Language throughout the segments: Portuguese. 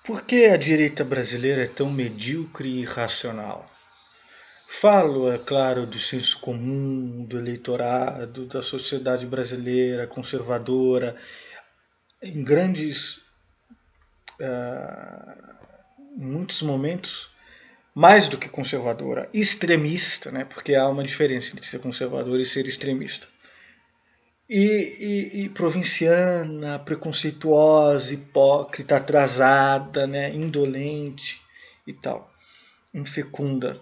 Por que a direita brasileira é tão medíocre e irracional? Falo, é claro, do senso comum, do eleitorado, da sociedade brasileira conservadora, em muitos momentos, mais do que conservadora, extremista, né? Porque há uma diferença entre ser conservador e ser extremista. E provinciana, preconceituosa, hipócrita, atrasada, né? Indolente e tal, infecunda,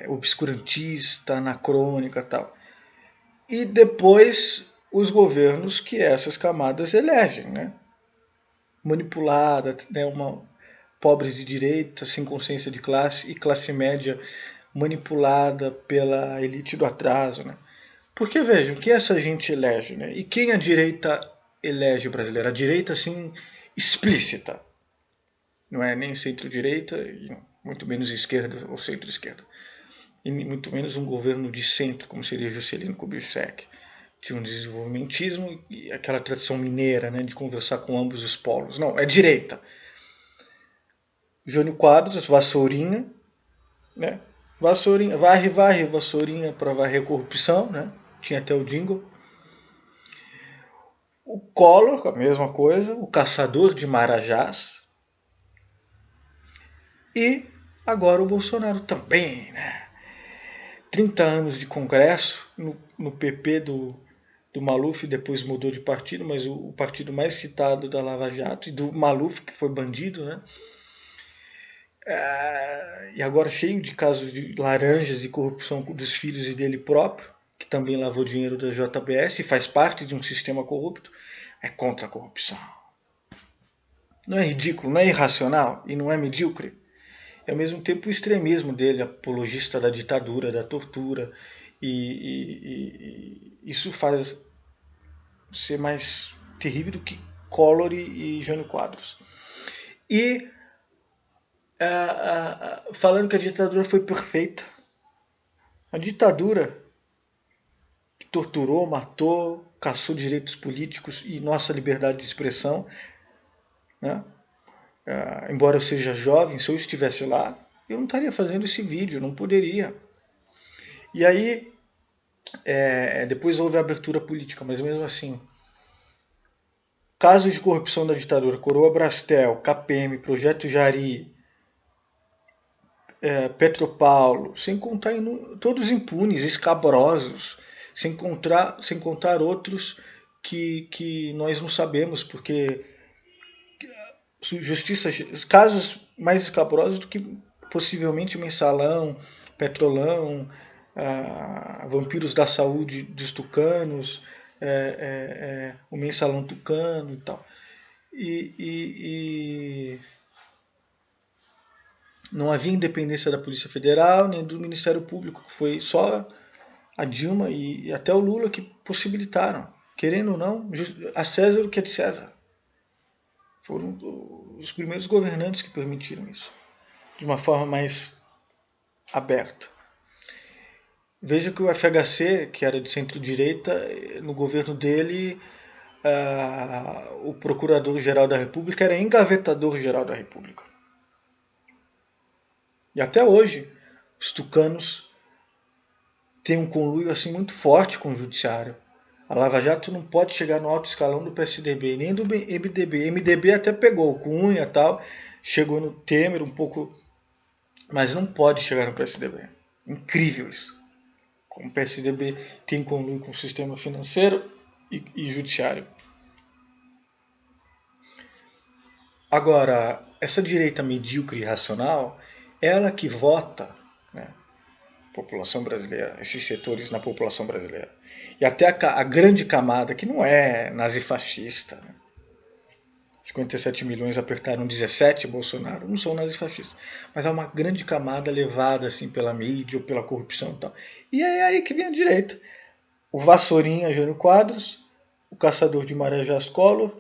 obscurantista, anacrônica e tal. E depois os governos que essas camadas elegem, né? Manipulada, né? Uma pobre de direita, sem consciência de classe, e classe média manipulada pela elite do atraso, né? Porque vejam, quem essa gente elege, né? E quem a direita elege brasileira? A direita, assim, explícita. Não é nem centro-direita, muito menos esquerda ou centro-esquerda. E muito menos um governo de centro, como seria Juscelino Kubitschek. Tinha um desenvolvimentismo e aquela tradição mineira, né, de conversar com ambos os polos. Não, é direita. Jânio Quadros, Vassourinha, né? Vassourinha, varre, varre, Vassourinha para varrer corrupção, né? Tinha até o jingle. O Collor, a mesma coisa, o caçador de marajás. E agora o Bolsonaro também, né? 30 anos de Congresso, no PP do Maluf, depois mudou de partido, mas o partido mais citado da Lava Jato, e do Maluf, que foi bandido, né? E agora cheio de casos de laranjas e corrupção dos filhos e dele próprio, que também lavou dinheiro da JBS e faz parte de um sistema corrupto, é contra a corrupção. Não é ridículo, não é irracional e não é medíocre? E ao mesmo tempo o extremismo dele, apologista da ditadura, da tortura, e isso faz ser mais terrível do que Collor e Jânio Quadros. E falando que a ditadura foi perfeita, a ditadura que torturou, matou, caçou direitos políticos e nossa liberdade de expressão, né? Embora eu seja jovem, se eu estivesse lá, eu não estaria fazendo esse vídeo, não poderia. E aí, depois houve a abertura política, mas mesmo assim, casos de corrupção da ditadura, Coroa Brastel, KPM, Projeto Jari, Petropaulo, sem contar todos impunes, escabrosos, sem contar outros que nós não sabemos, porque justiça, casos mais escabrosos do que possivelmente Mensalão, Petrolão, Vampiros da Saúde dos Tucanos, o Mensalão Tucano e tal. E não havia independência da Polícia Federal nem do Ministério Público, foi só a Dilma e até o Lula que possibilitaram, querendo ou não, a César o que é de César. Foram os primeiros governantes que permitiram isso, de uma forma mais aberta. Veja que o FHC, que era de centro-direita, no governo dele, o Procurador-Geral da República era engavetador-geral da República. E até hoje, os tucanos têm um conluio assim muito forte com o judiciário. A Lava Jato não pode chegar no alto escalão do PSDB, nem do MDB. MDB até pegou o Cunha e tal, chegou no Temer um pouco, mas não pode chegar no PSDB. Incrível isso. Como o PSDB tem conluio com o sistema financeiro e judiciário. Agora, essa direita medíocre e irracional, ela que vota, né, população brasileira, esses setores na população brasileira. E até a grande camada, que não é nazifascista, né? 57 milhões apertaram 17 Bolsonaro, não são nazifascistas. Mas há uma grande camada levada assim pela mídia ou pela corrupção e tal. E é aí que vem a direita. O Vassourinha, Jânio Quadros, o caçador de Marajás Collor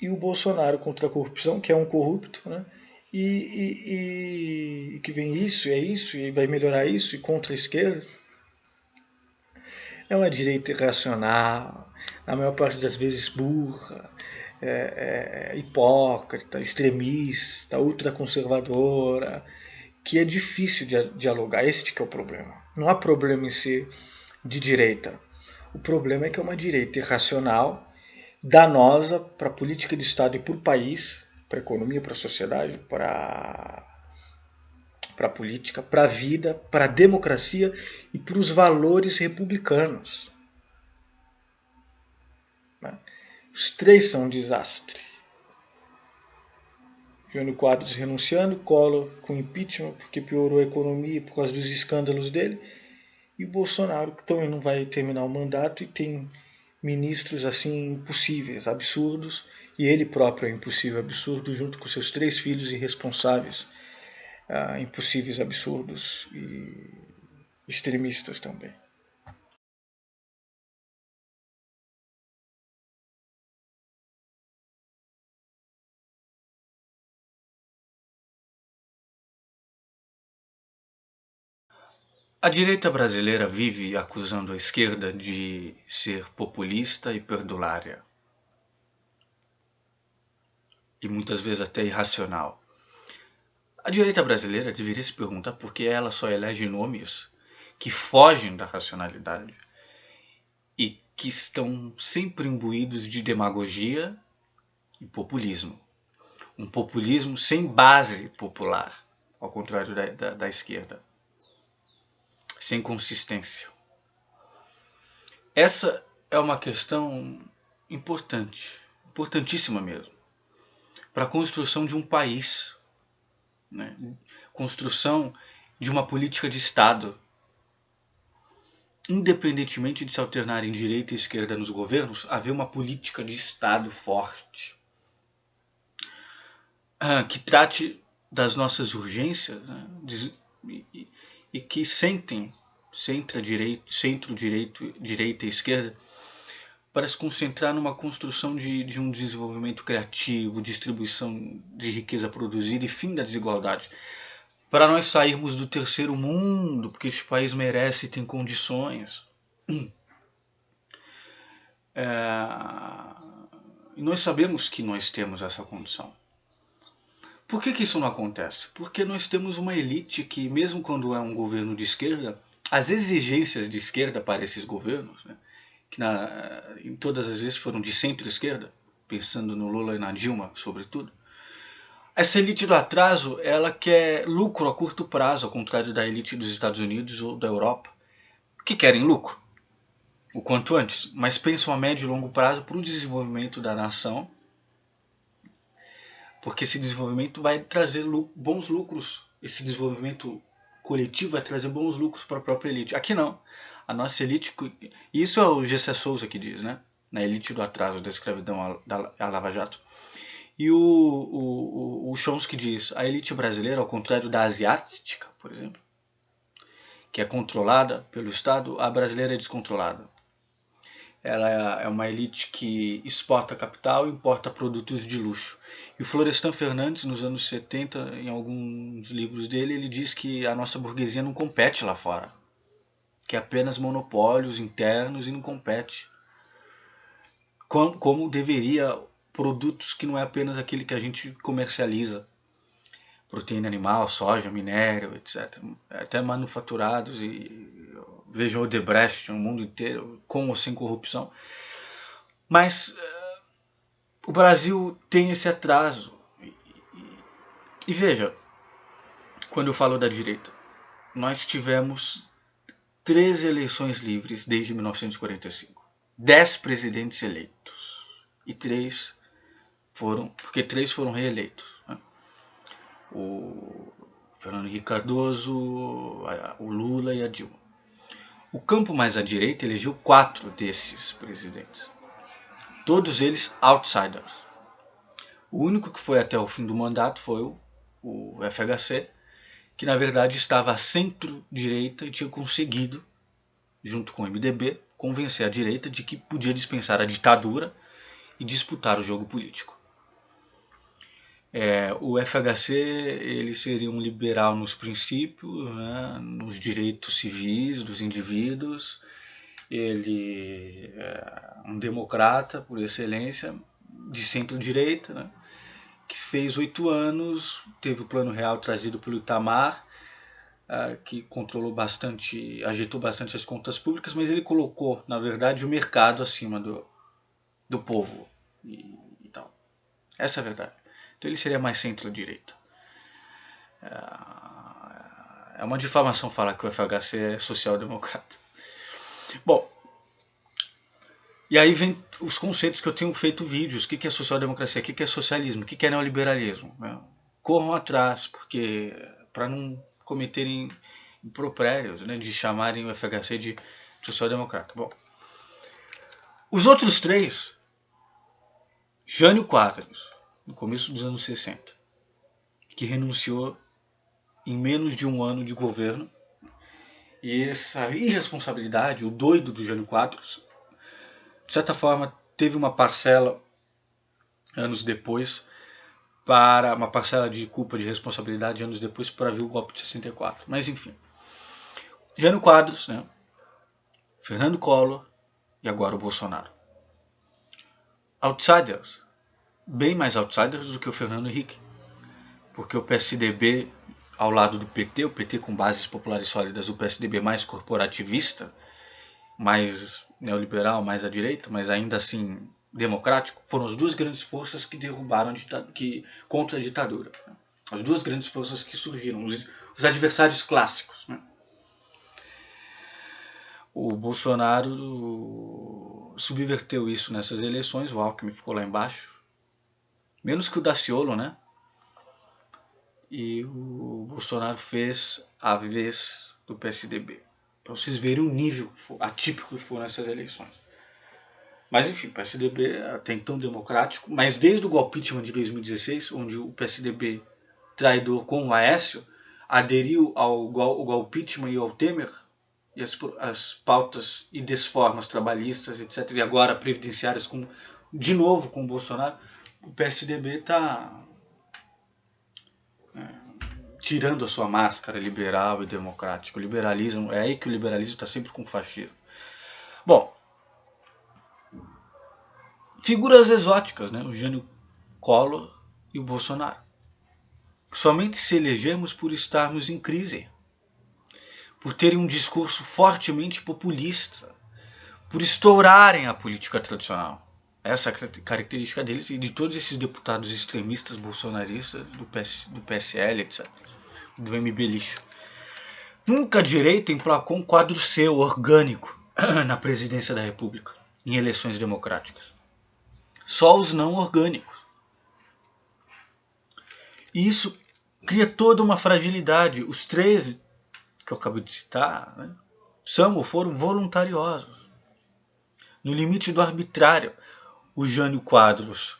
e o Bolsonaro contra a corrupção, que é um corrupto, né? E que vem isso, e vai melhorar isso, e contra a esquerda. É uma direita irracional, na maior parte das vezes burra, hipócrita, extremista, ultraconservadora, que é difícil de dialogar. Este que é o problema. Não há problema em ser de direita. O problema é que é uma direita irracional, danosa para a política de Estado e para o país, para a economia, para a sociedade, para a política, para a vida, para a democracia e para os valores republicanos. Os três são um desastre. Jânio Quadros renunciando, Collor com impeachment porque piorou a economia por causa dos escândalos dele, e o Bolsonaro que também não vai terminar o mandato e tem ministros assim impossíveis, absurdos, e ele próprio é impossível, absurdo, junto com seus 3 filhos irresponsáveis, impossíveis, absurdos e extremistas também. A direita brasileira vive acusando a esquerda de ser populista e perdulária. E muitas vezes até irracional. A direita brasileira deveria se perguntar por que ela só elege nomes que fogem da racionalidade e que estão sempre imbuídos de demagogia e populismo. Um populismo sem base popular, ao contrário da esquerda. Sem consistência. Essa é uma questão importante, importantíssima mesmo, para a construção de um país, né? Construção de uma política de Estado. Independentemente de se alternarem direita e esquerda nos governos, haver uma política de Estado forte, que trate das nossas urgências, né? E que centro-direita e esquerda para se concentrar numa construção de um desenvolvimento criativo, distribuição de riqueza produzida e fim da desigualdade. Para nós sairmos do terceiro mundo, porque este país merece e tem condições. E nós sabemos que nós temos essa condição. Por que isso não acontece? Porque nós temos uma elite que, mesmo quando é um governo de esquerda, as exigências de esquerda para esses governos, né, que em todas as vezes foram de centro-esquerda, pensando no Lula e na Dilma, sobretudo, essa elite do atraso, ela quer lucro a curto prazo, ao contrário da elite dos Estados Unidos ou da Europa, que querem lucro o quanto antes, mas pensam a médio e longo prazo para o desenvolvimento da nação, porque esse desenvolvimento vai trazer bons lucros, esse desenvolvimento coletivo vai trazer bons lucros para a própria elite. Aqui não, a nossa elite, e isso é o G.C. Souza que diz, né? Na elite do atraso da escravidão à Lava Jato. E o Chomsky diz, a elite brasileira, ao contrário da asiática, por exemplo, que é controlada pelo Estado, a brasileira é descontrolada. Ela é uma elite que exporta capital e importa produtos de luxo. E o Florestan Fernandes, nos anos 70, em alguns livros dele, ele diz que a nossa burguesia não compete lá fora, que é apenas monopólios internos e não compete. Como deveria produtos que não é apenas aquele que a gente comercializa. Proteína animal, soja, minério, etc. Até manufaturados, e vejam o Odebrecht no mundo inteiro, com ou sem corrupção. Mas o Brasil tem esse atraso. E veja, quando eu falo da direita, nós tivemos 13 eleições livres desde 1945. 10 presidentes eleitos. E 3 foram reeleitos. Né? O Fernando Henrique Cardoso, o Lula e a Dilma. O campo mais à direita elegeu 4 desses presidentes. Todos eles outsiders. O único que foi até o fim do mandato foi o FHC, que na verdade estava à centro-direita e tinha conseguido, junto com o MDB, convencer a direita de que podia dispensar a ditadura e disputar o jogo político. O FHC ele seria um liberal nos princípios, né, nos direitos civis dos indivíduos, ele é um democrata por excelência, de centro-direita, né, que fez 8 anos, teve o Plano Real trazido pelo Itamar, que controlou bastante, ajeitou bastante as contas públicas, mas ele colocou, na verdade, o mercado acima do povo e tal. Essa é a verdade. Então ele seria mais centro-direita. É uma difamação falar que o FHC é social-democrata. Bom, e aí vem os conceitos que eu tenho feito vídeos. O que é social-democracia? O que é socialismo? O que é neoliberalismo? Corram atrás, porque para não cometerem impropérios, né, de chamarem o FHC de social-democrata. Bom, os outros três, Jânio Quadros, no começo dos anos 60, que renunciou em menos de um ano de governo, e essa irresponsabilidade, o doido do Jânio Quadros, de certa forma teve uma parcela, anos depois, para uma parcela de culpa, de responsabilidade, anos depois, para vir o golpe de 64. Mas enfim, Jânio Quadros, né, Fernando Collor e agora o Bolsonaro. Outsiders, bem mais outsiders do que o Fernando Henrique, porque o PSDB ao lado do PT, o PT com bases populares sólidas, o PSDB mais corporativista, mais neoliberal, mais à direita, mas ainda assim democrático, foram as duas grandes forças que derrubaram contra a ditadura. As duas grandes forças que surgiram, os adversários clássicos. Né? O Bolsonaro subverteu isso nessas eleições, o Alckmin ficou lá embaixo, menos que o Daciolo, né? E o Bolsonaro fez a vez do PSDB. Para vocês verem o nível atípico que foram essas eleições. Mas enfim, o PSDB até então democrático, mas desde o golpismo de 2016, onde o PSDB traidor com o Aécio aderiu ao golpismo e ao Temer, e as pautas e desformas trabalhistas, etc., e agora previdenciárias de novo com o Bolsonaro, o PSDB está tirando a sua máscara liberal e democrática. O liberalismo, é aí que o liberalismo está sempre com fascismo. Bom, figuras exóticas, né? O Jânio Collor e o Bolsonaro. Somente se elegermos por estarmos em crise, por terem um discurso fortemente populista, por estourarem a política tradicional. Essa é a característica deles e de todos esses deputados extremistas bolsonaristas, do PSL, etc., do MB lixo. Nunca a direita emplacou um quadro seu, orgânico, na presidência da República, em eleições democráticas. Só os não orgânicos. E isso cria toda uma fragilidade. Os 13 que eu acabei de citar, né, são ou foram voluntariosos. No limite do arbitrário. O Jânio Quadros,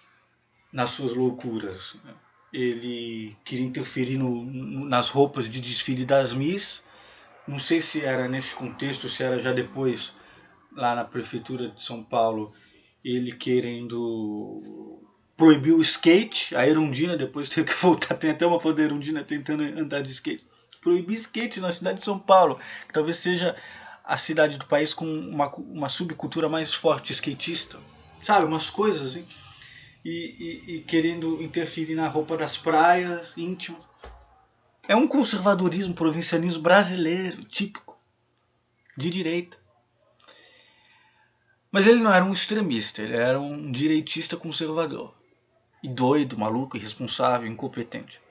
nas suas loucuras, né, ele queria interferir nas roupas de desfile das Miss. Não sei se era nesse contexto, se era já depois, lá na prefeitura de São Paulo, ele querendo proibir o skate. A Erundina depois teve que voltar, tem até uma foto da Erundina tentando andar de skate. Proibir skate na cidade de São Paulo, que talvez seja a cidade do país com uma subcultura mais forte skatista. Sabe, umas coisas assim. E querendo interferir na roupa das praias, íntimo. É um conservadorismo, provincianismo brasileiro, típico, de direita. Mas ele não era um extremista, ele era um direitista conservador. E doido, maluco, irresponsável, incompetente.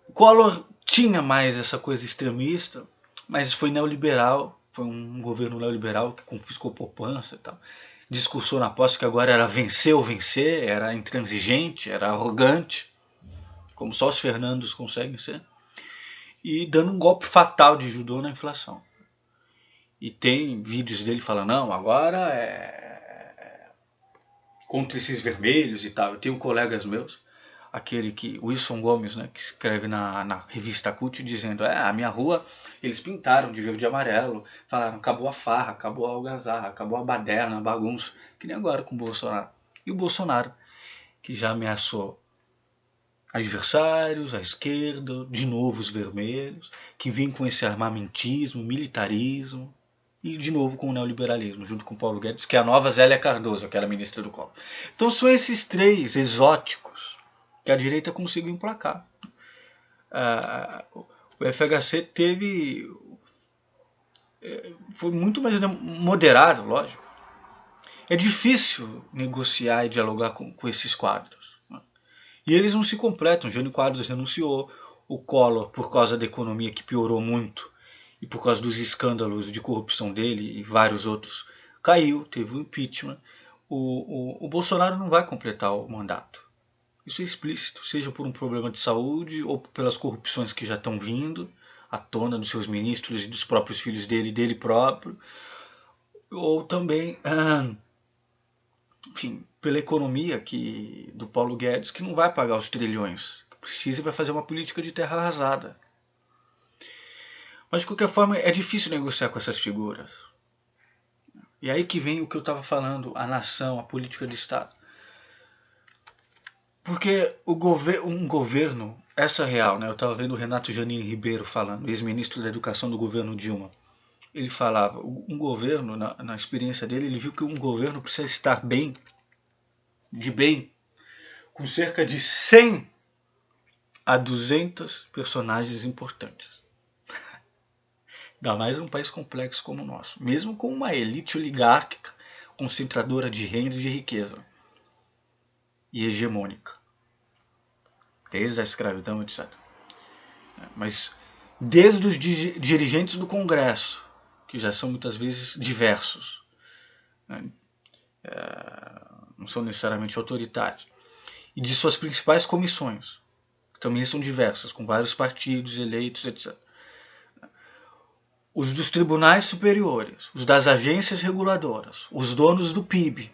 O Collor tinha mais essa coisa extremista, mas foi neoliberal, foi um governo neoliberal que confiscou poupança e tal. Discursou na posse que agora era vencer ou vencer, era intransigente, era arrogante, como só os Fernandos conseguem ser, e dando um golpe fatal de judô na inflação. E tem vídeos dele falando, não, agora é contra esses vermelhos e tal. Eu tenho colegas meus, aquele que, Wilson Gomes, né, que escreve na revista CUT, dizendo, a minha rua eles pintaram de verde e amarelo, falaram, acabou a farra, acabou a algazarra, acabou a baderna, a bagunça, que nem agora com o Bolsonaro. E o Bolsonaro, que já ameaçou adversários, a esquerda, de novo os vermelhos, que vem com esse armamentismo, militarismo. e de novo com o neoliberalismo, junto com Paulo Guedes, que é a nova Zélia Cardoso, que era ministra do Collor. Então são esses três exóticos que a direita conseguiu emplacar. O FHC foi muito mais moderado, lógico. É difícil negociar e dialogar com esses quadros, né? E eles não se completam. Jânio Quadros renunciou, o Collor, por causa da economia que piorou muito e por causa dos escândalos de corrupção dele e vários outros, caiu, teve o impeachment. O Bolsonaro não vai completar o mandato. Isso é explícito, seja por um problema de saúde ou pelas corrupções que já estão vindo à tona dos seus ministros e dos próprios filhos dele próprio, ou também, enfim, pela economia do Paulo Guedes, que não vai pagar os trilhões que precisa e vai fazer uma política de terra arrasada. Mas de qualquer forma é difícil negociar com essas figuras. E aí que vem o que eu estava falando, a nação, a política de Estado. Porque um governo, essa é real, né? Eu estava vendo o Renato Janine Ribeiro falando, ex-ministro da Educação do governo Dilma. Ele falava, um governo, na experiência dele, ele viu que um governo precisa estar bem, com cerca de 100 a 200 personagens importantes. Ainda mais num país complexo como o nosso, mesmo com uma elite oligárquica, concentradora de renda e de riqueza, e hegemônica, desde a escravidão, etc. Mas desde os dirigentes do Congresso, que já são muitas vezes diversos, né? Não são necessariamente autoritários, e de suas principais comissões, que também são diversas, com vários partidos eleitos, etc. Os dos tribunais superiores, os das agências reguladoras, os donos do PIB,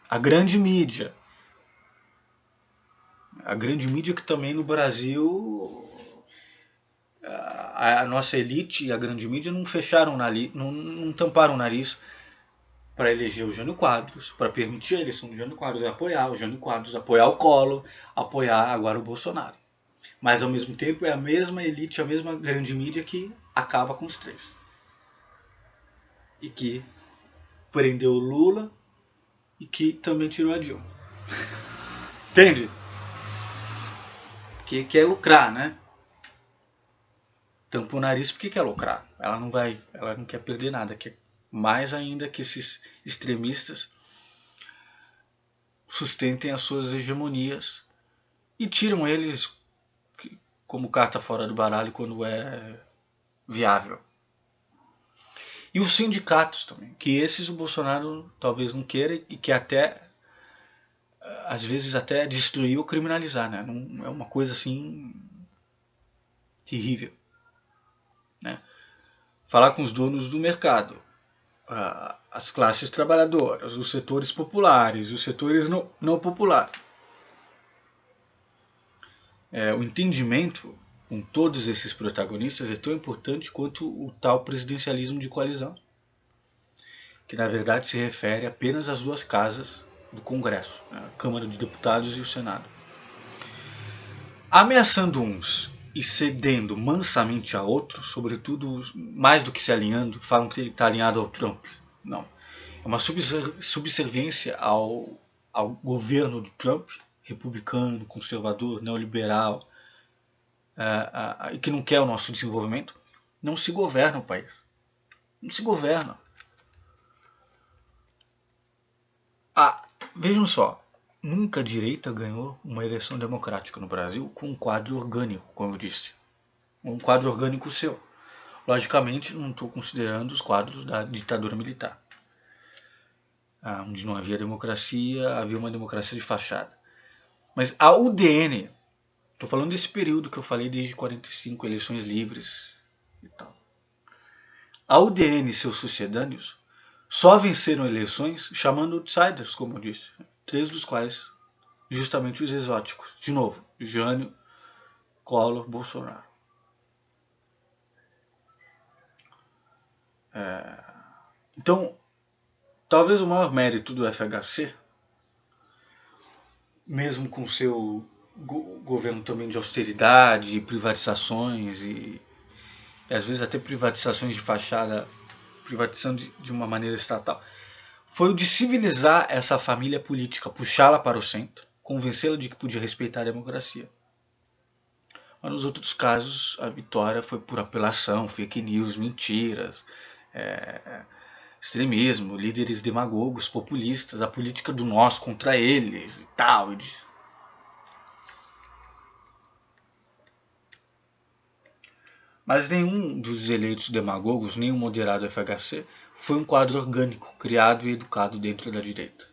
a grande mídia que também no Brasil, a nossa elite e a grande mídia não fecharam o nariz, não tamparam o nariz para eleger o Jânio Quadros, para permitir a eleição do Jânio Quadros, apoiar o Jânio Quadros, apoiar o Collor, apoiar agora o Bolsonaro. Mas ao mesmo tempo é a mesma elite, a mesma grande mídia que acaba com os três. E que prendeu o Lula e que também tirou a Dilma. Entende? Que quer lucrar, né? Tampa o nariz porque quer lucrar. Ela não quer perder nada. Quer mais ainda que esses extremistas sustentem as suas hegemonias e tiram eles como carta fora do baralho quando é viável. E os sindicatos também, que esses o Bolsonaro talvez não queira e que até, às vezes até destruir ou criminalizar, né? Não é uma coisa assim terrível, né? Falar com os donos do mercado, as classes trabalhadoras, os setores populares, os setores não populares. O entendimento com todos esses protagonistas é tão importante quanto o tal presidencialismo de coalizão, que na verdade se refere apenas às duas casas do Congresso, a Câmara dos Deputados e o Senado. Ameaçando uns e cedendo mansamente a outros, sobretudo mais do que se alinhando, falam que ele está alinhado ao Trump. Não. É uma subserviência ao governo do Trump, republicano, conservador, neoliberal, e que não quer o nosso desenvolvimento. Não se governa o país. Não se governa. Vejam só, nunca a direita ganhou uma eleição democrática no Brasil com um quadro orgânico, como eu disse. Um quadro orgânico seu. Logicamente, não estou considerando os quadros da ditadura militar, onde não havia democracia, havia uma democracia de fachada. Mas a UDN, estou falando desse período que eu falei desde 45, eleições livres e tal. A UDN e seus sucedâneos só venceram eleições chamando outsiders, como eu disse. 3 dos quais, justamente os exóticos. De novo, Jânio, Collor, Bolsonaro. Então, talvez o maior mérito do FHC, mesmo com seu governo também de austeridade, privatizações e às vezes até privatizações de fachada privatizando de uma maneira estatal, foi o de civilizar essa família política, puxá-la para o centro, convencê-la de que podia respeitar a democracia. Mas nos outros casos, a vitória foi por apelação, fake news, mentiras, extremismo, líderes demagogos, populistas, a política do nós contra eles e tal. Mas nenhum dos eleitos demagogos, nem o moderado FHC, foi um quadro orgânico, criado e educado dentro da direita.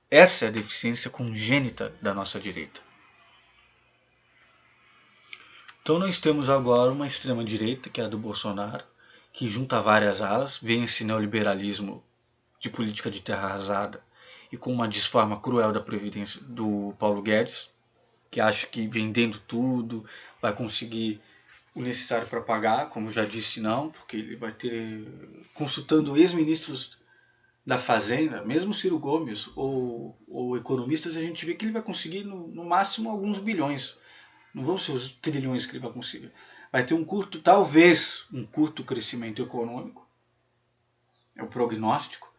Essa é a deficiência congênita da nossa direita. Então nós temos agora uma extrema-direita, que é a do Bolsonaro, que junta várias alas, vê esse neoliberalismo de política de terra arrasada e com uma desforma cruel da Previdência do Paulo Guedes, que acha que vendendo tudo vai conseguir o necessário para pagar, como já disse, não, porque ele vai ter, consultando ex-ministros da Fazenda, mesmo Ciro Gomes ou economistas, a gente vê que ele vai conseguir no máximo alguns bilhões. Não vão ser os trilhões que ele vai conseguir. Vai ter talvez um curto crescimento econômico, é o prognóstico,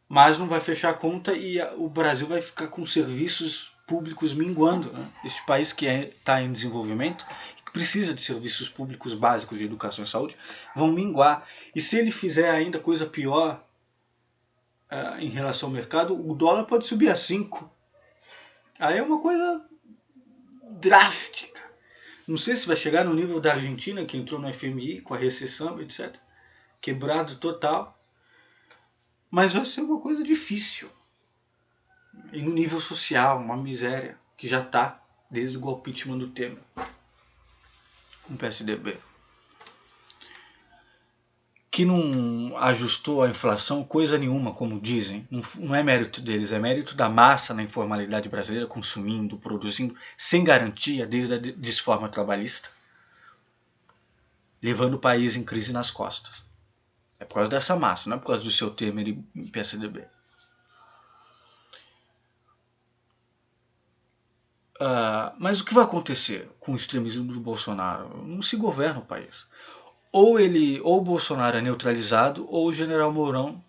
mas não vai fechar a conta e o Brasil vai ficar com serviços públicos minguando. Né? Este país que está em desenvolvimento, que precisa de serviços públicos básicos de educação e saúde, vão minguar. E se ele fizer ainda coisa pior em relação ao mercado, o dólar pode subir a 5. Aí é uma coisa drástica. Não sei se vai chegar no nível da Argentina, que entrou no FMI com a recessão, etc. Quebrado total. Mas vai ser uma coisa difícil. E no nível social, uma miséria, que já está desde o golpe do Temer, com o PSDB. Que não ajustou a inflação coisa nenhuma, como dizem. Não é mérito deles, é mérito da massa na informalidade brasileira, consumindo, produzindo, sem garantia, desde a desforma trabalhista, levando o país em crise nas costas. É por causa dessa massa, não é por causa do seu Temer e PSDB. Mas o que vai acontecer com o extremismo do Bolsonaro? Não se governa o país. Ou o Bolsonaro é neutralizado, ou o general Mourão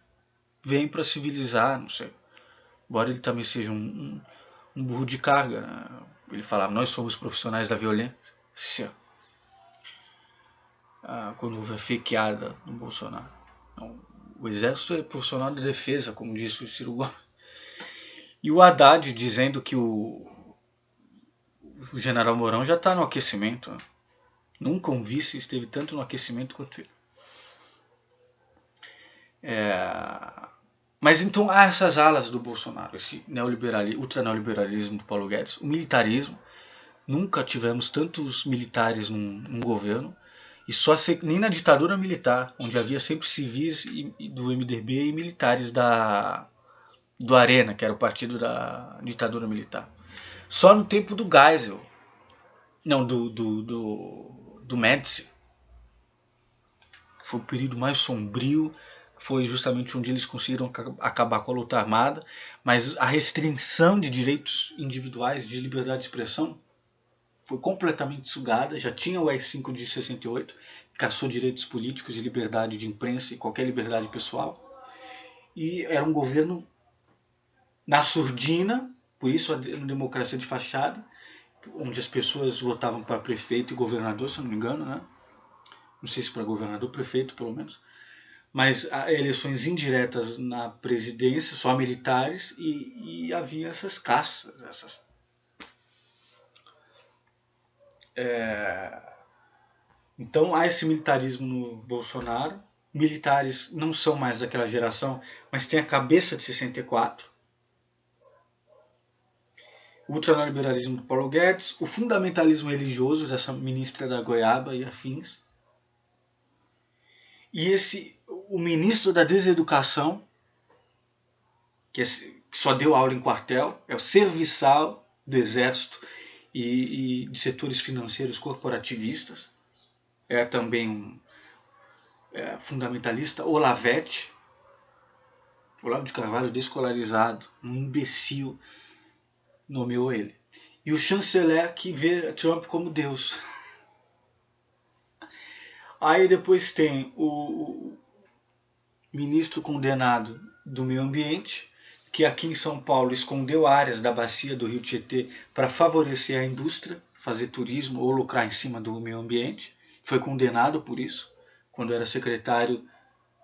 vem para civilizar, não sei. Embora ele também seja um burro de carga. Né? Ele falava, nós somos profissionais da violência. Quando houve a fakeada no Bolsonaro. Então, o exército é profissional da defesa, como disse o Ciro Gomes. E o Haddad dizendo que o general Mourão já está no aquecimento. Né? Nunca um vice esteve tanto no aquecimento quanto ele. Mas então há essas alas do Bolsonaro, esse ultraneoliberalismo do Paulo Guedes, o militarismo. Nunca tivemos tantos militares num governo, e nem na ditadura militar, onde havia sempre civis do MDB e militares do Arena, que era o partido da ditadura militar. Só no tempo do Geisel, não, do Médici, foi o período mais sombrio, foi justamente onde eles conseguiram acabar com a luta armada, mas a restrição de direitos individuais, de liberdade de expressão, foi completamente sugada. Já tinha o AI-5 de 68, que caçou direitos políticos e liberdade de imprensa e qualquer liberdade pessoal. E era um governo na surdina, por isso a democracia de fachada, onde as pessoas votavam para prefeito e governador, se eu não me engano, né? Não sei se para governador, prefeito pelo menos. Mas eleições indiretas na presidência, só militares, e havia essas caças, Então há esse militarismo no Bolsonaro. Militares não são mais daquela geração, mas tem a cabeça de 64. O ultraneoliberalismo do Paulo Guedes, o fundamentalismo religioso dessa ministra da Goiaba e afins. E o ministro da Deseducação, que só deu aula em quartel, é o serviçal do Exército e de setores financeiros corporativistas. É também um fundamentalista, Olavete, Olavo de Carvalho descolarizado, um imbecil, nomeou ele. E o chanceler que vê Trump como Deus. Aí depois tem ministro condenado do meio ambiente, que aqui em São Paulo escondeu áreas da bacia do Rio Tietê para favorecer a indústria, fazer turismo ou lucrar em cima do meio ambiente. Foi condenado por isso, quando era secretário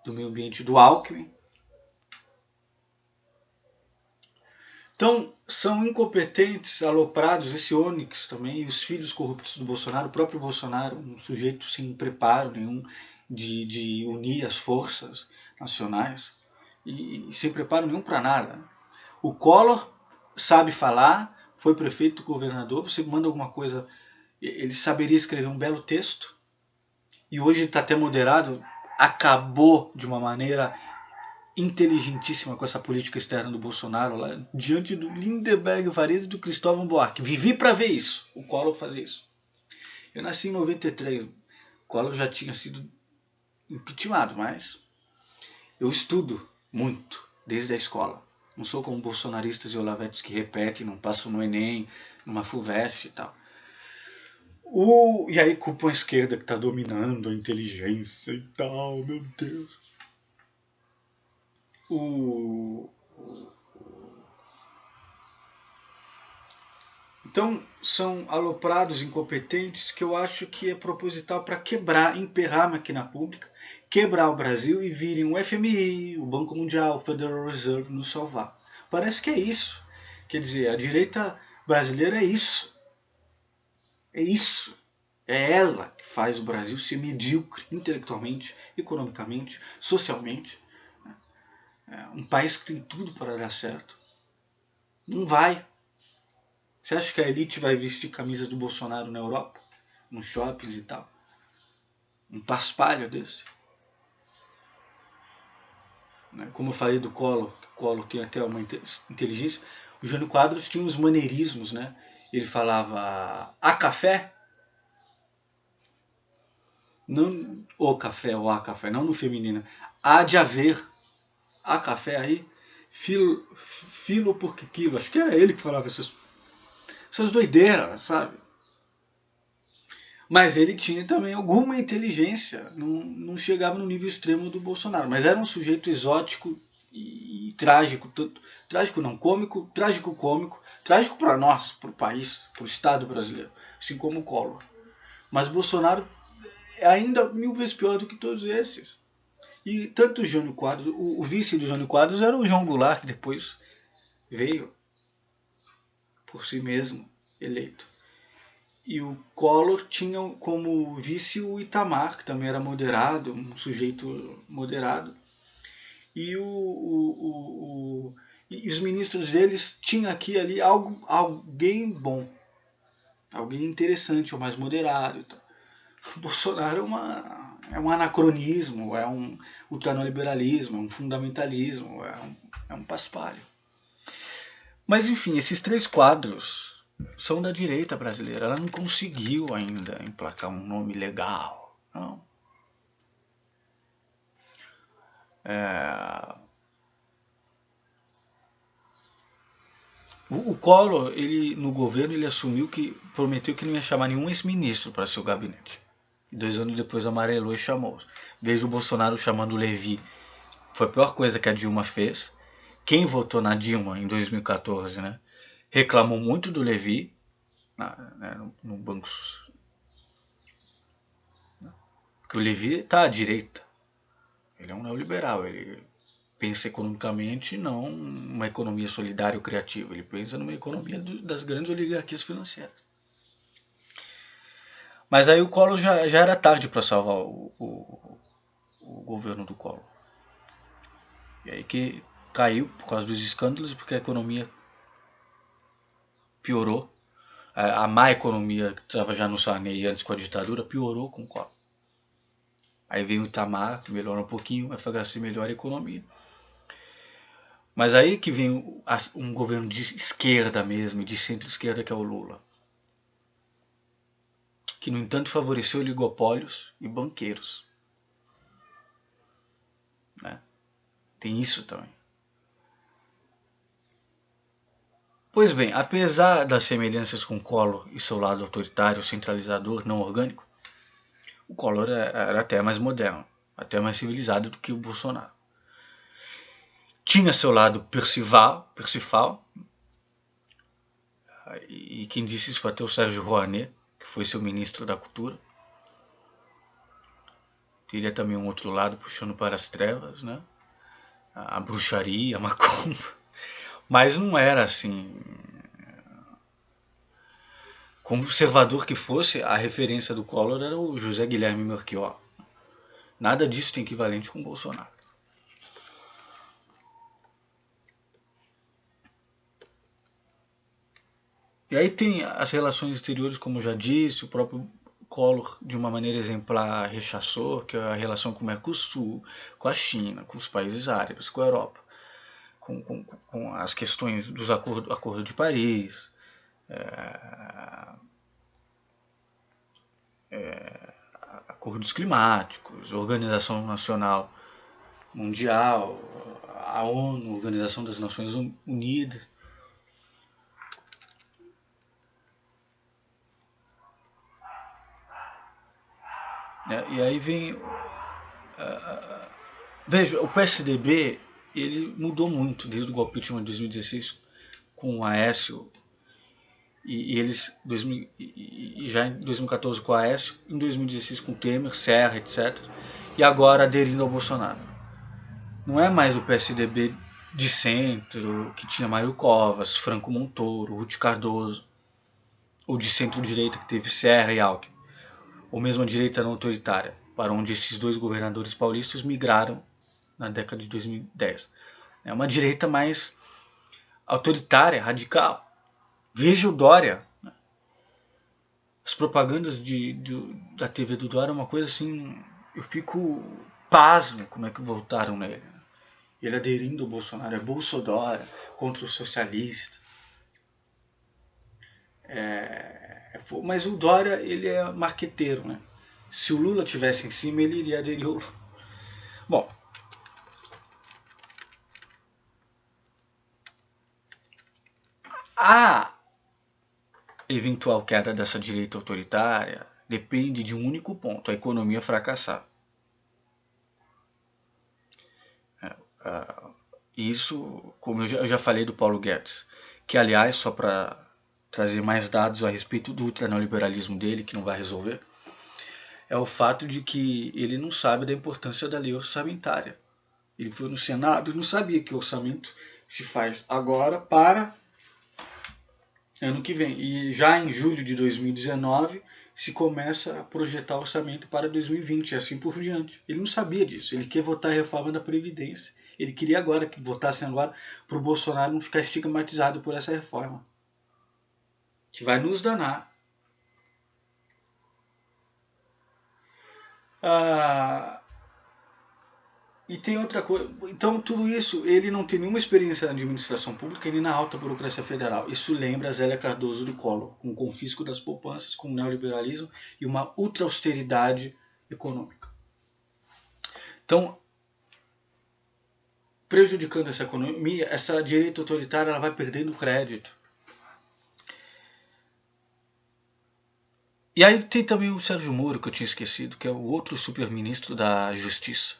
do meio ambiente do Alckmin. Então, são incompetentes, aloprados, esse Onyx também, e os filhos corruptos do Bolsonaro, o próprio Bolsonaro, um sujeito sem preparo nenhum de unir as forças nacionais, e sem preparo nenhum para nada. O Collor sabe falar, foi prefeito, governador, você manda alguma coisa, ele saberia escrever um belo texto, e hoje está até moderado, acabou de uma maneira inteligentíssima com essa política externa do Bolsonaro, lá diante do Lindeberg Varese e do Cristóvão Buarque. Vivi para ver isso, o Collor fazer isso. Eu nasci em 93, o Collor já tinha sido impeachmentado, mas eu estudo muito desde a escola. Não sou como bolsonaristas e olavetes que repetem, não passam no Enem, numa FUVEST e tal. E aí culpam a esquerda que está dominando a inteligência e tal, meu Deus. Então, são aloprados, incompetentes, que eu acho que é proposital para quebrar, emperrar a máquina pública, quebrar o Brasil e virem o FMI, o Banco Mundial, o Federal Reserve nos salvar. Parece que é isso. Quer dizer, a direita brasileira é isso. É isso. É ela que faz o Brasil ser medíocre intelectualmente, economicamente, socialmente. É um país que tem tudo para dar certo. Não vai. Você acha que a elite vai vestir camisas do Bolsonaro na Europa? Nos shoppings e tal? Um paspalho desse? Como eu falei do Collor, que o Collor tem até uma inteligência, o Jânio Quadros tinha uns maneirismos, né? Ele falava a café, não o café ou a café, não no feminino, há de haver a café aí, filo por quilo, acho que era ele que falava essas doideiras, sabe? Mas ele tinha também alguma inteligência, não chegava no nível extremo do Bolsonaro, mas era um sujeito exótico e trágico, trágico não, cômico, trágico-cômico, trágico para nós, para o país, para o Estado brasileiro, assim como o Collor. Mas Bolsonaro é ainda 1000 vezes pior do que todos esses. E tanto o Jânio Quadros, o vice do Jânio Quadros era o João Goulart, que depois veio por si mesmo eleito. E o Collor tinha como vice o Itamar, que também era moderado, um sujeito moderado. E, e os ministros deles tinham aqui e ali alguém bom, alguém interessante, ou mais moderado. Então, o Bolsonaro é um anacronismo, é um ultraliberalismo, é um fundamentalismo, é um paspalho. Mas enfim, esses três quadros são da direita brasileira. Ela não conseguiu ainda emplacar um nome legal. Não. O Collor, ele, no governo, ele assumiu que prometeu que não ia chamar nenhum ex-ministro para seu gabinete. 2 anos depois amarelou e chamou. Vejo o Bolsonaro chamando o Levi. Foi a pior coisa que a Dilma fez. Quem votou na Dilma em 2014, né, reclamou muito do Levi, no Banco. Porque o Levi está à direita. Ele é um neoliberal. Ele pensa economicamente, não uma economia solidária ou criativa. Ele pensa numa economia das grandes oligarquias financeiras. Mas aí o Collor já era tarde para salvar o governo do Collor. E aí que caiu por causa dos escândalos, porque a economia piorou. A má economia que estava já no Sarney antes com a ditadura piorou com o Collor. Aí veio o Itamar, que melhora um pouquinho, a FHC melhora a economia. Mas aí que vem um governo de esquerda mesmo, de centro-esquerda, que é o Lula. Que, no entanto, favoreceu oligopólios e banqueiros. Né? Tem isso também. Pois bem, apesar das semelhanças com Collor e seu lado autoritário, centralizador, não orgânico, o Collor era até mais moderno, até mais civilizado do que o Bolsonaro. tinha seu lado Persifal, e quem disse isso foi até o Sérgio Rouanet, que foi seu ministro da Cultura. Teria também um outro lado puxando para as trevas, né? A bruxaria, a macumba. Mas não era assim. Conservador que fosse, a referência do Collor era o José Guilherme Melchior. Nada disso tem equivalente com o Bolsonaro. E aí tem as relações exteriores, como eu já disse, o próprio Collor, de uma maneira exemplar, rechaçou, que é a relação com o Mercosul, com a China, com os países árabes, com a Europa, com as questões dos Acordo de Paris, acordos climáticos, Organização Nacional Mundial, a ONU, Organização das Nações Unidas. E aí vem... veja, o PSDB ele mudou muito desde o golpe de 2016 com o Aécio e eles e já em 2014 com o Aécio, em 2016 com o Temer, Serra, etc. E agora aderindo ao Bolsonaro. Não é mais o PSDB de centro, que tinha Mário Covas, Franco Montoro, Ruth Cardoso, ou de centro-direita que teve Serra e Alckmin, ou mesmo a direita não autoritária, para onde esses dois governadores paulistas migraram na década de 2010. É uma direita mais autoritária, radical. Veja o Dória. As propagandas da TV do Dória é uma coisa assim... Eu fico pasmo como é que voltaram nele. Ele aderindo ao Bolsonaro, é Bolsodória, contra os socialistas. Mas o Dória, ele é marqueteiro, né? Se o Lula tivesse em cima, ele iria aderir ao... Bom, a eventual queda dessa direita autoritária depende de um único ponto: a economia fracassar. Isso, como eu já falei do Paulo Guedes, que aliás, só para trazer mais dados a respeito do ultraneoliberalismo dele, que não vai resolver, é o fato de que ele não sabe da importância da lei orçamentária. Ele foi no Senado e não sabia que o orçamento se faz agora para ano que vem. E já em julho de 2019 se começa a projetar orçamento para 2020 e assim por diante. Ele não sabia disso. Ele quer votar a reforma da Previdência. Ele queria agora que votassem agora para o Bolsonaro não ficar estigmatizado por essa reforma, que vai nos danar. E tem outra coisa. Então, tudo isso, ele não tem nenhuma experiência na administração pública nem na alta burocracia federal. Isso lembra a Zélia Cardoso do Collor, com o confisco das poupanças, com o neoliberalismo e uma ultra-austeridade econômica. Então, prejudicando essa economia, essa direita autoritária ela vai perdendo crédito. E aí tem também o Sérgio Moro, que eu tinha esquecido, que é o outro super-ministro da Justiça.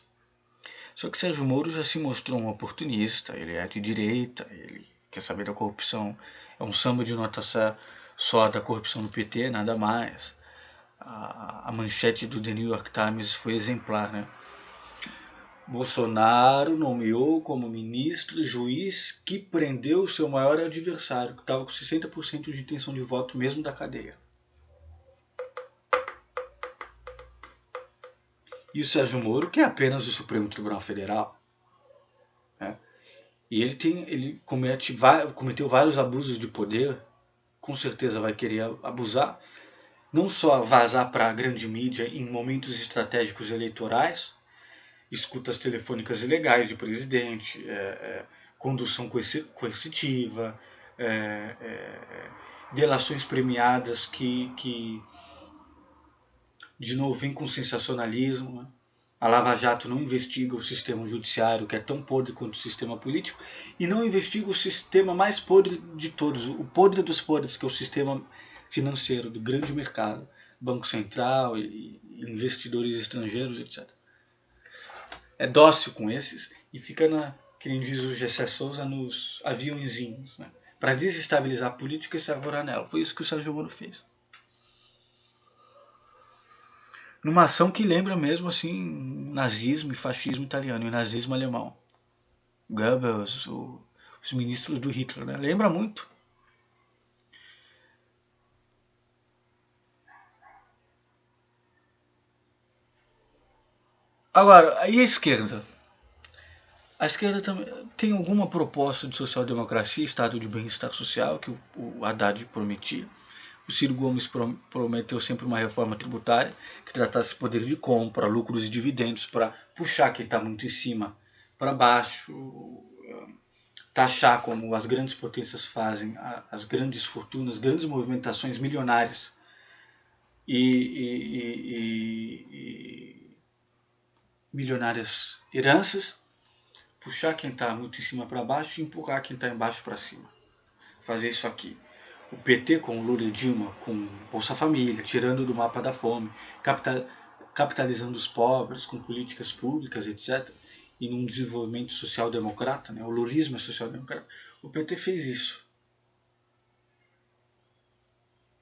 Só que Sérgio Moro já se mostrou um oportunista, ele é de direita, ele quer saber da corrupção, é um samba de nota só da corrupção do PT, nada mais. A manchete do The New York Times foi exemplar, né? Bolsonaro nomeou como ministro juiz que prendeu seu maior adversário, que estava com 60% de intenção de voto mesmo da cadeia. E o Sérgio Moro, que é apenas o Supremo Tribunal Federal, né? E ele cometeu vários abusos de poder, com certeza vai querer abusar, não só vazar para a grande mídia em momentos estratégicos eleitorais, escutas telefônicas ilegais de presidente, condução coercitiva, delações premiadas que de novo vem com sensacionalismo, né? A Lava Jato não investiga o sistema judiciário, que é tão podre quanto o sistema político, e não investiga o sistema mais podre de todos, o podre dos podres, que é o sistema financeiro, do grande mercado, Banco Central e investidores estrangeiros, etc. É dócil com esses e fica que nem diz o Gessé Souza, nos aviãozinhos, né? Para desestabilizar a política e se arvorar nela. Foi isso que o Sérgio Moro fez. Numa ação que lembra mesmo assim nazismo e fascismo italiano e nazismo alemão. Goebbels, os ministros do Hitler, né? Lembra muito. Agora, e a esquerda? A esquerda também tem alguma proposta de social-democracia, estado de bem-estar social, que o Haddad prometia. O Ciro Gomes prometeu sempre uma reforma tributária que tratasse poder de compra, lucros e dividendos para puxar quem está muito em cima para baixo, taxar como as grandes potências fazem, as grandes fortunas, grandes movimentações milionárias e milionárias heranças, puxar quem está muito em cima para baixo e empurrar quem está embaixo para cima. Fazer isso aqui. O PT com Lula e Dilma, com Bolsa Família, tirando do mapa da fome, capitalizando os pobres com políticas públicas, etc. E num desenvolvimento social-democrata, né? O lulismo é social-democrata. O PT fez isso.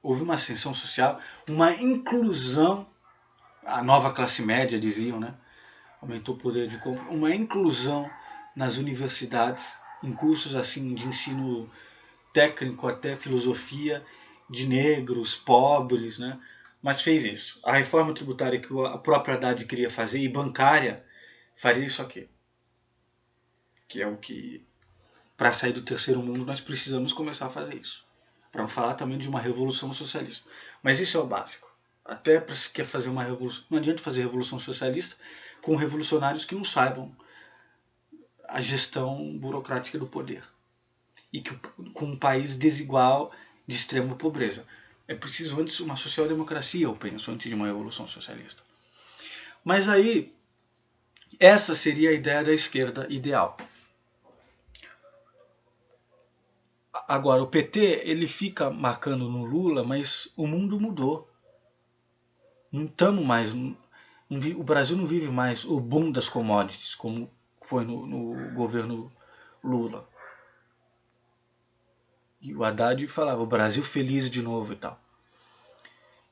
Houve uma ascensão social, uma inclusão, a nova classe média, diziam, né? Aumentou o poder de compra, uma inclusão nas universidades, em cursos assim de ensino técnico, até filosofia, de negros, pobres, né? Mas fez isso. A reforma tributária que a própria Haddad queria fazer, e bancária, faria isso aqui. Que é o que, para sair do terceiro mundo, nós precisamos começar a fazer isso. Para falar também de uma revolução socialista. Mas isso é o básico. Até para se quer fazer uma revolução, não adianta fazer revolução socialista com revolucionários que não saibam a gestão burocrática do poder. E que, com um país desigual, de extrema pobreza. É preciso antes uma social-democracia, eu penso, antes de uma revolução socialista. Mas aí, essa seria a ideia da esquerda ideal. Agora, o PT ele fica marcando no Lula, mas o mundo mudou. Não estamos mais... O Brasil não vive mais o boom das commodities, como foi no governo Lula. E o Haddad falava, o Brasil feliz de novo e tal.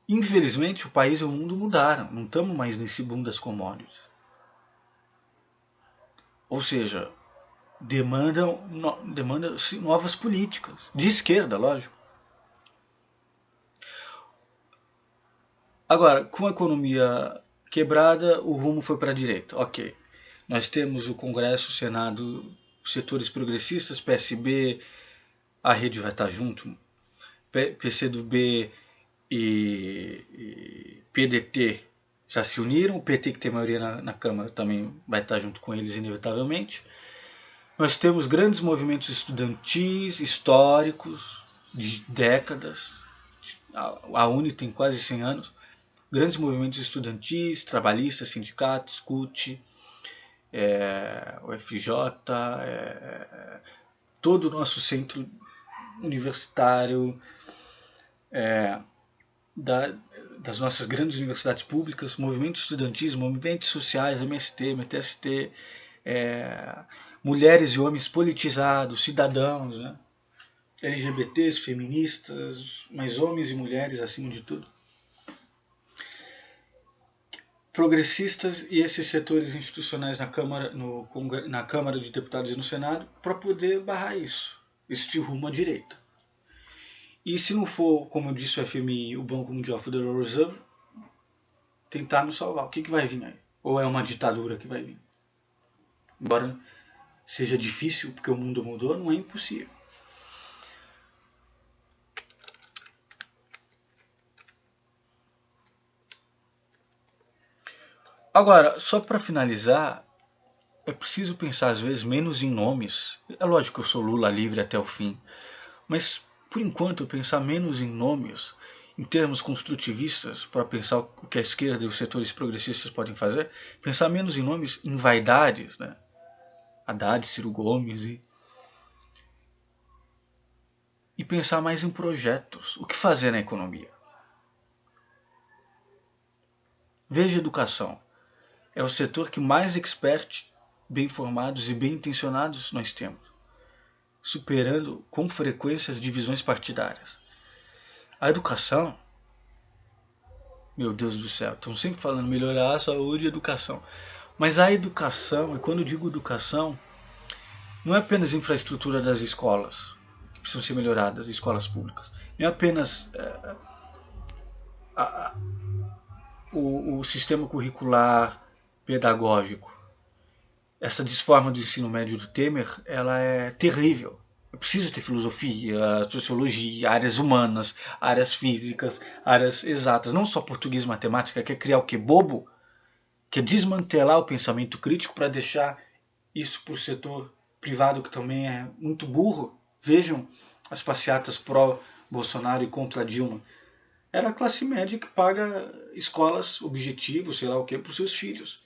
Infelizmente, o país e o mundo mudaram. Não estamos mais nesse boom das commodities. Ou seja, demanda novas políticas. De esquerda, lógico. Agora, com a economia quebrada, o rumo foi para a direita. Ok. Nós temos o Congresso, o Senado, os setores progressistas, PSB, a rede vai estar junto, PCdoB e PDT já se uniram, o PT que tem maioria na Câmara também vai estar junto com eles inevitavelmente. Nós temos grandes movimentos estudantis, históricos, de décadas, a UNE tem quase 100 anos, grandes movimentos estudantis, trabalhistas, sindicatos, CUT, o FJ, todo o nosso centro universitário, das nossas grandes universidades públicas, movimentos estudantis, movimentos sociais, MST, MTST, mulheres e homens politizados, cidadãos, né? LGBTs, feministas, mas homens e mulheres acima de tudo. Progressistas e esses setores institucionais na Câmara de Deputados e no Senado para poder barrar isso, este rumo à direita. E se não for, como eu disse, o FMI, o Banco Mundial Federal Reserve, tentar nos salvar. O que vai vir aí? Ou é uma ditadura que vai vir? Embora seja difícil, porque o mundo mudou, não é impossível. Agora, só para finalizar, é preciso pensar às vezes menos em nomes. É lógico que eu sou Lula livre até o fim, mas por enquanto pensar menos em nomes, em termos construtivistas, para pensar o que a esquerda e os setores progressistas podem fazer, pensar menos em nomes, em vaidades, né? Haddad, Ciro Gomes, e pensar mais em projetos. O que fazer na economia? Veja a educação. É o setor que mais expert bem formados e bem intencionados nós temos, superando com frequência as divisões partidárias. A educação, meu Deus do céu, estão sempre falando melhorar a saúde e a educação. Mas a educação, e quando eu digo educação, não é apenas infraestrutura das escolas, que precisam ser melhoradas, escolas públicas. Não é apenas o sistema curricular pedagógico. Essa desforma do ensino médio do Temer, ela é terrível. É preciso ter filosofia, sociologia, áreas humanas, áreas físicas, áreas exatas. Não só português e matemática, que é criar o que? Bobo? Que é desmantelar o pensamento crítico para deixar isso para o setor privado, que também é muito burro. Vejam as passeatas pró-Bolsonaro e contra Dilma. Era a classe média que paga escolas, objetivos, sei lá o que, para os seus filhos.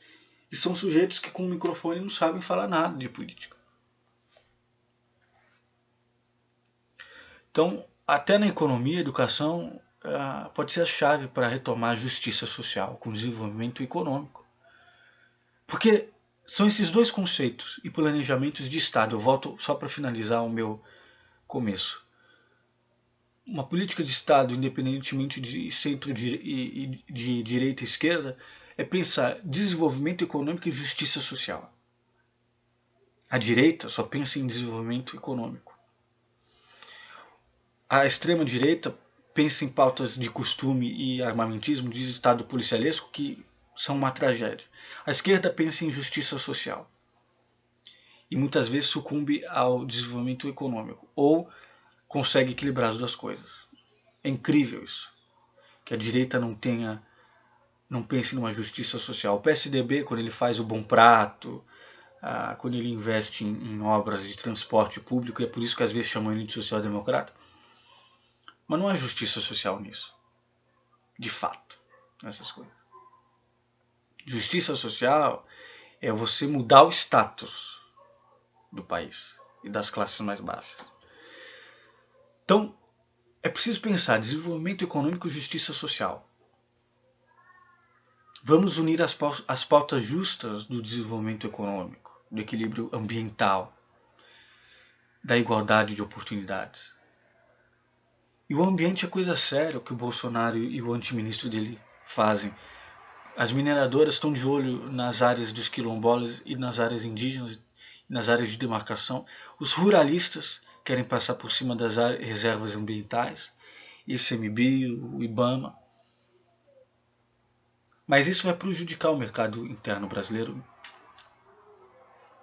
E são sujeitos que com o microfone não sabem falar nada de política. Então, até na economia, a educação pode ser a chave para retomar a justiça social com desenvolvimento econômico. Porque são esses dois conceitos e planejamentos de Estado. Eu volto só para finalizar o meu começo. Uma política de Estado, independentemente de centro e de direita e esquerda, é pensar desenvolvimento econômico e justiça social. A direita só pensa em desenvolvimento econômico. A extrema-direita pensa em pautas de costume e armamentismo, de Estado policialesco, que são uma tragédia. A esquerda pensa em justiça social. E muitas vezes sucumbe ao desenvolvimento econômico. Ou consegue equilibrar as duas coisas. É incrível isso. Que a direita não pense numa justiça social. O PSDB, quando ele faz o Bom Prato, quando ele investe em obras de transporte público, e é por isso que às vezes chamam ele de social-democrata, mas não há justiça social nisso. De fato, nessas coisas. Justiça social é você mudar o status do país e das classes mais baixas. Então, é preciso pensar desenvolvimento econômico e justiça social. Vamos unir as pautas justas do desenvolvimento econômico, do equilíbrio ambiental, da igualdade de oportunidades. E o ambiente é coisa séria, o que o Bolsonaro e o antiministro dele fazem. As mineradoras estão de olho nas áreas dos quilombolas e nas áreas indígenas, nas áreas de demarcação. Os ruralistas querem passar por cima das reservas ambientais, ICMBio, o IBAMA. Mas isso vai prejudicar o mercado interno brasileiro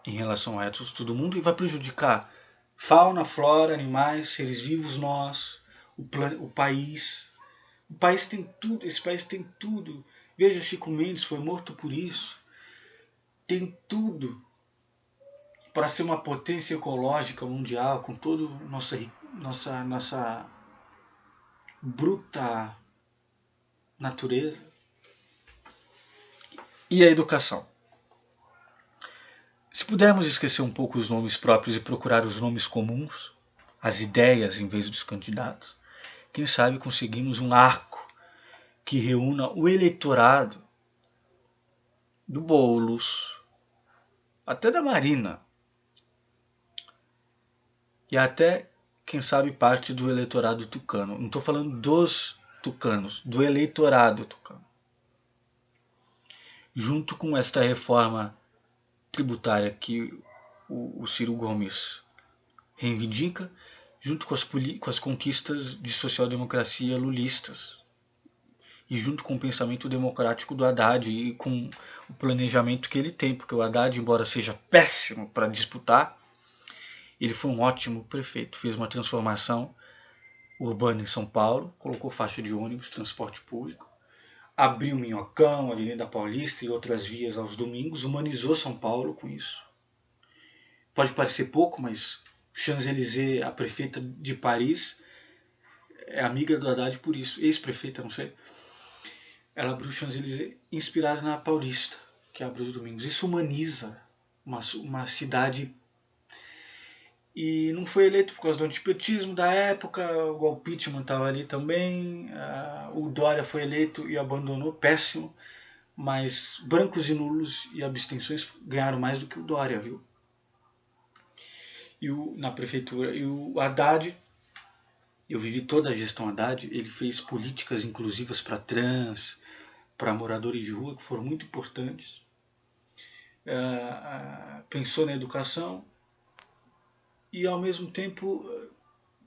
em relação ao resto do mundo e vai prejudicar fauna, flora, animais, seres vivos, nós, o país. O país tem tudo, esse país tem tudo. Veja, Chico Mendes foi morto por isso. Tem tudo para ser uma potência ecológica mundial, com toda nossa bruta natureza. E a educação. Se pudermos esquecer um pouco os nomes próprios e procurar os nomes comuns, as ideias em vez dos candidatos, quem sabe conseguimos um arco que reúna o eleitorado do Boulos, até da Marina, e até, quem sabe, parte do eleitorado tucano. Não estou falando dos tucanos, do eleitorado tucano. Junto com esta reforma tributária que o Ciro Gomes reivindica, junto com as conquistas de social-democracia lulistas, e junto com o pensamento democrático do Haddad e com o planejamento que ele tem, porque o Haddad, embora seja péssimo para disputar, ele foi um ótimo prefeito, fez uma transformação urbana em São Paulo, colocou faixa de ônibus, transporte público, abriu Minhocão, Avenida Paulista e outras vias aos domingos, humanizou São Paulo com isso. Pode parecer pouco, mas Champs-Élysées, a prefeita de Paris, é amiga do Haddad por isso, ex-prefeita, não sei. Ela abriu Champs-Élysées inspirada na Paulista, que abre os domingos. Isso humaniza uma cidade. E não foi eleito por causa do antipetismo da época, o Golpitman estava ali também, o Dória foi eleito e abandonou, péssimo, mas brancos e nulos e abstenções ganharam mais do que o Dória, viu? Na prefeitura. E o Haddad, eu vivi toda a gestão Haddad, ele fez políticas inclusivas para trans, para moradores de rua, que foram muito importantes. Pensou na educação e, ao mesmo tempo,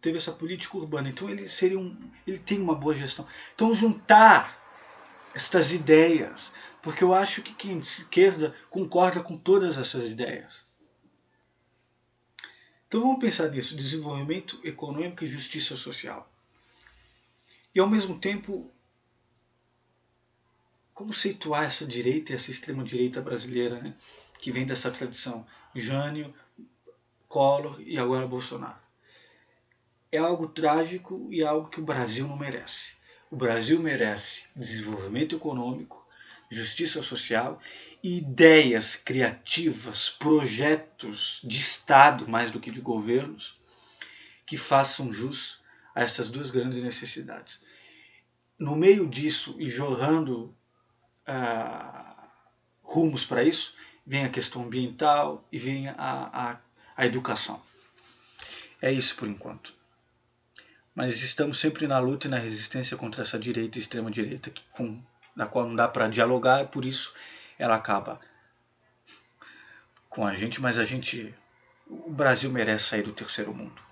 teve essa política urbana. Então ele tem uma boa gestão. Então juntar estas ideias, porque eu acho que quem é de esquerda concorda com todas essas ideias. Então vamos pensar nisso, desenvolvimento econômico e justiça social. E ao mesmo tempo, como situar essa direita e essa extrema-direita brasileira, né, que vem dessa tradição, Jânio, Collor e agora Bolsonaro. É algo trágico e é algo que o Brasil não merece. O Brasil merece desenvolvimento econômico, justiça social e ideias criativas, projetos de Estado mais do que de governos que façam jus a essas duas grandes necessidades. No meio disso e jorrando rumos para isso, vem a questão ambiental e vem a educação. É isso por enquanto. Mas estamos sempre na luta e na resistência contra essa direita e extrema-direita, na qual não dá para dialogar, e por isso ela acaba com a gente, mas o Brasil merece sair do terceiro mundo.